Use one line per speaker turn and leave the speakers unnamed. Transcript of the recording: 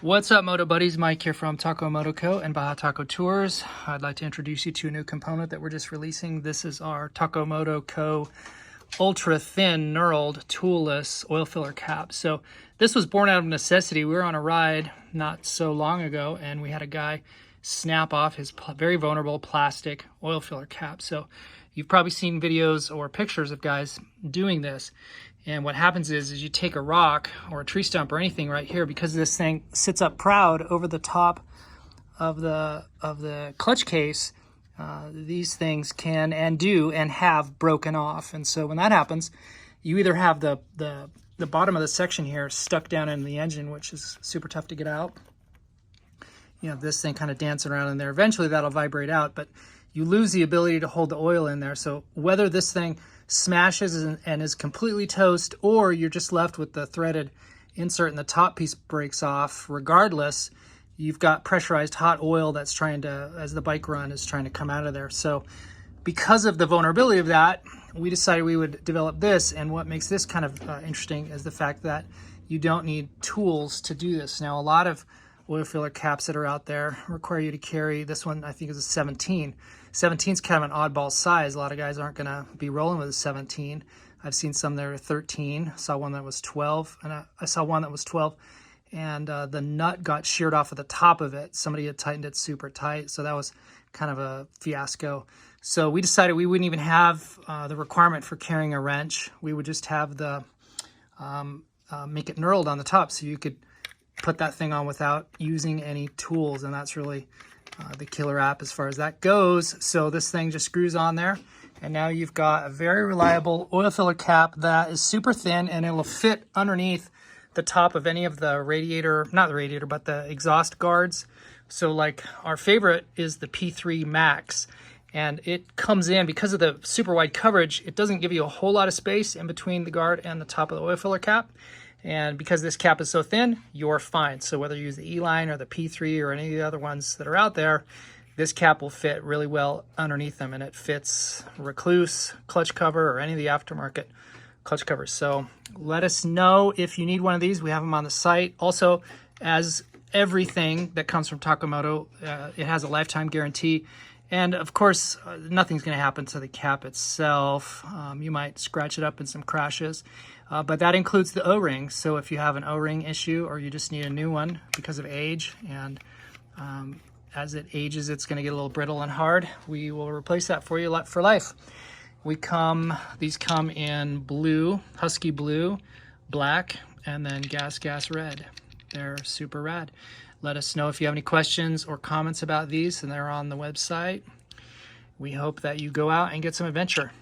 What's up, Moto Buddies? Mike here from Taco Moto Co and Baja Taco Tours. I'd like to introduce you to a new component that we're just releasing. This is our Taco Moto Co ultra thin knurled toolless oil filler cap. So this was born out of necessity. We were on a ride not so long ago and we had a guy snap off his very vulnerable plastic oil filler cap. So you've probably seen videos or pictures of guys doing this. And what happens is you take a rock or a tree stump or anything right here, because this thing sits up proud over the top of the clutch case, these things can and do and have broken off. And so when that happens, you either have the bottom of the section here stuck down in the engine, which is super tough to get out. You know, this thing kind of dancing around in there. Eventually that'll vibrate out, but you lose the ability to hold the oil in there. So whether this thing smashes and is completely toast, or you're just left with the threaded insert and the top piece breaks off, regardless, you've got pressurized hot oil that's trying to, as the bike run is trying to come out of there. So because of the vulnerability of that, we decided we would develop this. And what makes this kind of interesting is the fact that you don't need tools to do this. Now, a lot of oil filler caps that are out there require you to carry, this one I think is a 17. 17 is kind of an oddball size. A lot of guys aren't going to be rolling with a 17. I've seen some that are 13. I saw one that was 12, and I saw one that was 12, and the nut got sheared off at the top of it. Somebody had tightened it super tight, so that was kind of a fiasco. So we decided we wouldn't even have the requirement for carrying a wrench. We would just have the make it knurled on the top, so you could put that thing on without using any tools, and that's really the killer app as far as that goes. So this thing just screws on there, and now you've got a very reliable oil filler cap that is super thin, and it'll fit underneath the top of any of the radiator, not the radiator, but the exhaust guards. So like our favorite is the P3 Max, and it comes in, because of the super wide coverage, it doesn't give you a whole lot of space in between the guard and the top of the oil filler cap. And because this cap is so thin, you're fine. So whether you use the E-line or the P3 or any of the other ones that are out there, this cap will fit really well underneath them, and it fits Recluse clutch cover or any of the aftermarket clutch covers. So let us know if you need one of these. We have them on the site. Also, as everything that comes from Taco Moto, it has a lifetime guarantee. And of course, nothing's going to happen to the cap itself. You might scratch it up in some crashes, but that includes the O-ring. So if you have an O-ring issue or you just need a new one because of age, and as it ages, it's going to get a little brittle and hard, we will replace that for you for life. These come in blue, husky blue, black, and then GASGAS red. They're super rad. Let us know if you have any questions or comments about these, and they're on the website. We hope that you go out and get some adventure.